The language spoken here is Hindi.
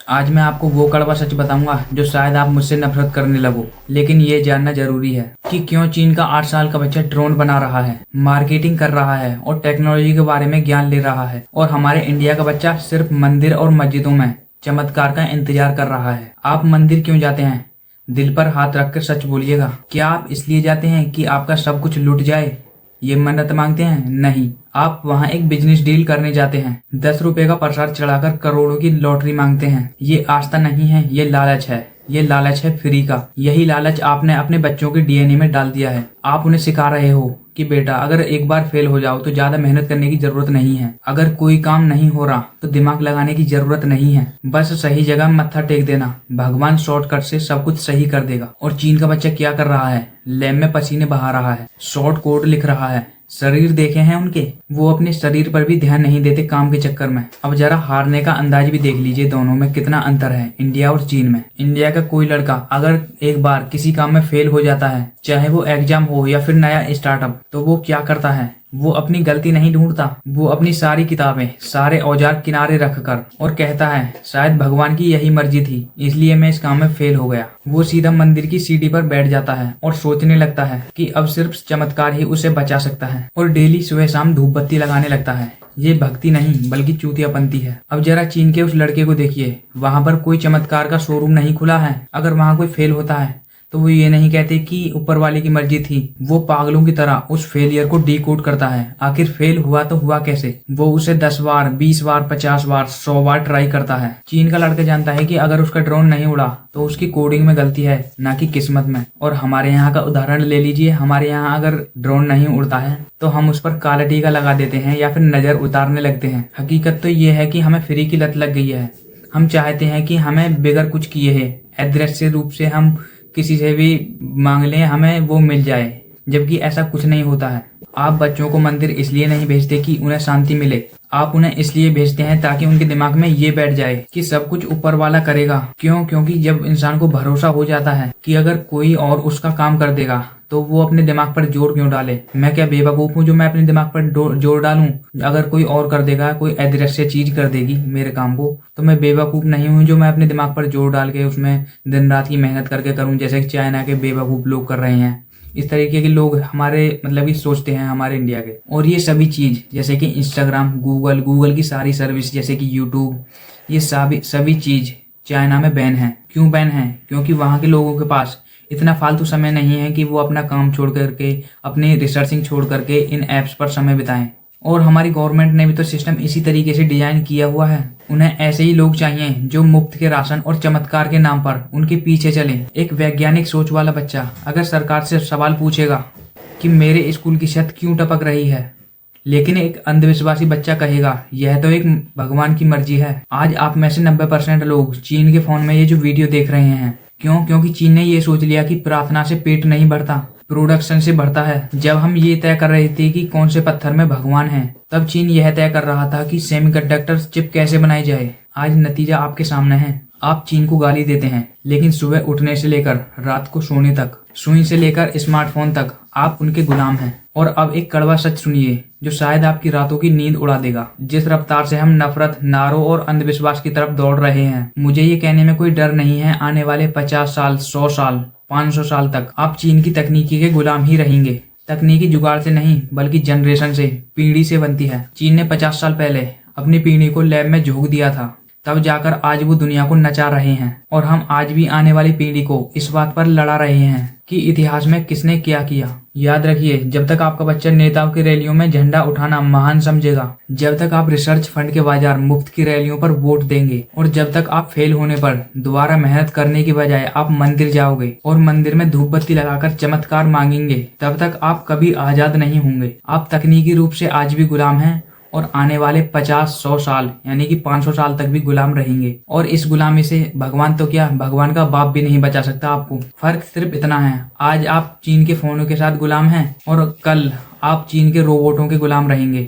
आज मैं आपको वो कड़वा सच बताऊंगा जो शायद आप मुझसे नफरत करने लगो, लेकिन ये जानना जरूरी है कि क्यों चीन का 8 साल का बच्चा ड्रोन बना रहा है, मार्केटिंग कर रहा है और टेक्नोलॉजी के बारे में ज्ञान ले रहा है, और हमारे इंडिया का बच्चा सिर्फ मंदिर और मस्जिदों में चमत्कार का इंतजार कर रहा है। आप मंदिर क्यों जाते हैं? दिल पर हाथ रखकर सच बोलिएगा। क्या आप इसलिए जाते हैं कि आपका सब कुछ लूट जाए, ये मन्नत मांगते हैं? नहीं, आप वहाँ एक बिजनेस डील करने जाते हैं। 10 रुपए का प्रसाद चढ़ाकर करोड़ों की लॉटरी मांगते हैं। ये आस्था नहीं है, ये लालच है। ये लालच है फ्री का। यही लालच आपने अपने बच्चों के डीएनए में डाल दिया है। आप उन्हें सिखा रहे हो कि बेटा अगर एक बार फेल हो जाओ तो ज्यादा मेहनत करने की जरूरत नहीं है। अगर कोई काम नहीं हो रहा तो दिमाग लगाने की जरूरत नहीं है, बस सही जगह मत्था टेक देना। भगवान शॉर्टकट से सब कुछ सही कर देगा। और चीन का बच्चा क्या कर रहा है? लैब में पसीने बहा रहा है, शॉर्ट कोड लिख रहा है। शरीर देखे हैं उनके? वो अपने शरीर पर भी ध्यान नहीं देते काम के चक्कर में। अब जरा हारने का अंदाज भी देख लीजिए, दोनों में कितना अंतर है, इंडिया और चीन में। इंडिया का कोई लड़का अगर एक बार किसी काम में फेल हो जाता है, चाहे वो एग्जाम हो या फिर नया स्टार्टअप, तो वो क्या करता है? वो अपनी गलती नहीं ढूंढता, वो अपनी सारी किताबें, सारे औजार किनारे रखकर और कहता है शायद भगवान की यही मर्जी थी, इसलिए मैं इस काम में फेल हो गया। वो सीधा मंदिर की सीढ़ी पर बैठ जाता है और सोचने लगता है कि अब सिर्फ चमत्कार ही उसे बचा सकता है, और डेली सुबह शाम धूप बत्ती लगाने लगता है। ये भक्ति नहीं बल्कि चूतियापंती है। अब जरा चीन के उस लड़के को देखिए, वहां पर कोई चमत्कार का शोरूम नहीं खुला है। अगर वहां कोई फेल होता है तो वो ये नहीं कहते कि ऊपर वाले की मर्जी थी। वो पागलों की तरह उस फेलियर को डीकोड करता है। आखिर फेल हुआ तो हुआ कैसे? वो उसे 10 बार, 20 बार, 50 बार, 100 बार ट्राई करता है। चीन का लड़का जानता है कि अगर उसका ड्रोन नहीं उड़ा तो उसकी कोडिंग में गलती है, ना कि किस्मत में। और हमारे यहाँ का उदाहरण ले लीजिए। हमारे यहाँ अगर ड्रोन नहीं उड़ता है तो हम उस पर काला टीका लगा देते हैं या फिर नजर उतारने लगते हैं। हकीकत तो ये है कि हमें फ्री की लत लग गई है। हम चाहते हैं कि हमें बगैर कुछ किए है, अदृश्य रूप से हम किसी से भी मांग लें, हमें वो मिल जाए, जबकि ऐसा कुछ नहीं होता है। आप बच्चों को मंदिर इसलिए नहीं भेजते कि उन्हें शांति मिले, आप उन्हें इसलिए भेजते हैं ताकि उनके दिमाग में ये बैठ जाए कि सब कुछ ऊपर वाला करेगा। क्यों? क्योंकि जब इंसान को भरोसा हो जाता है कि अगर कोई और उसका काम कर देगा तो वो अपने दिमाग पर जोर क्यों डाले? मैं क्या बेवकूफ हूँ जो मैं अपने दिमाग पर जोर डालूं? अगर कोई और कर देगा, कोई अदृश्य चीज कर देगी मेरे काम को, तो मैं बेवकूफ नहीं हूँ जो मैं अपने दिमाग पर जोर डाल के उसमें दिन रात की मेहनत करके करूँ, जैसे कि चाइना के बेवकूफ लोग कर रहे हैं। इस तरीके के लोग हमारे मतलब कि सोचते हैं हमारे इंडिया के। और ये सभी चीज जैसे कि इंस्टाग्राम, गूगल की सारी सर्विस जैसे कि यूट्यूब, ये सभी चीज चाइना में बैन है। क्यों बैन है? क्योंकि वहां के लोगों के पास इतना फालतू समय नहीं है कि वो अपना काम छोड़ करके, अपनी रिसर्चिंग छोड़ करके इन ऐप्स पर समय बिताएं। और हमारी गवर्नमेंट ने भी तो सिस्टम इसी तरीके से डिजाइन किया हुआ है। उन्हें ऐसे ही लोग चाहिए जो मुफ्त के राशन और चमत्कार के नाम पर उनके पीछे चले। एक वैज्ञानिक सोच वाला बच्चा अगर सरकार से सवाल पूछेगा कि मेरे स्कूल की छत क्यों टपक रही है, लेकिन एक अंधविश्वासी बच्चा कहेगा यह तो एक भगवान की मर्जी है। आज आप में से 90% लोग चीन के फोन में ये जो वीडियो देख रहे हैं, क्यों? क्योंकि चीन ने ये सोच लिया कि प्रार्थना से पेट नहीं भरता, प्रोडक्शन से बढ़ता है। जब हम ये तय कर रहे थे कि कौन से पत्थर में भगवान है, तब चीन यह तय कर रहा था कि सेमीकंडक्टर चिप कैसे बनाई जाए। आज नतीजा आपके सामने है। आप चीन को गाली देते हैं, लेकिन सुबह उठने से लेकर रात को सोने तक, सुई से लेकर स्मार्टफोन तक आप उनके गुलाम हैं। और अब एक कड़वा सच सुनिए जो शायद आपकी रातों की नींद उड़ा देगा। जिस रफ्तार से हम नफरत, नारों और अंधविश्वास की तरफ दौड़ रहे हैं, मुझे ये कहने में कोई डर नहीं है आने वाले 50 साल, 100 साल, 500 साल तक आप चीन की तकनीकी के गुलाम ही रहेंगे। तकनीकी जुगाड़ से नहीं बल्कि जनरेशन से, पीढ़ी से बनती है। चीन ने 50 साल पहले अपनी पीढ़ी को लैब में झोंक दिया था, तब जाकर आज वो दुनिया को नचा रहे हैं। और हम आज भी आने वाली पीढ़ी को इस बात पर लड़ा रहे हैं कि इतिहास में किसने क्या किया। याद रखिए, जब तक आपका बच्चा नेताओं की रैलियों में झंडा उठाना महान समझेगा, जब तक आप रिसर्च फंड के बाजार मुफ्त की रैलियों पर वोट देंगे, और जब तक आप फेल होने पर दोबारा मेहनत करने की बजाय आप मंदिर जाओगे और मंदिर में धूप बत्ती लगाकर चमत्कार मांगेंगे, तब तक आप कभी आजाद नहीं होंगे। आप तकनीकी रूप से आज भी गुलाम हैं और आने वाले 50-100 साल यानी कि 500 साल तक भी गुलाम रहेंगे। और इस गुलामी से भगवान तो क्या, भगवान का बाप भी नहीं बचा सकता आपको। फर्क सिर्फ इतना है, आज आप चीन के फोनों के साथ गुलाम हैं और कल आप चीन के रोबोटों के गुलाम रहेंगे।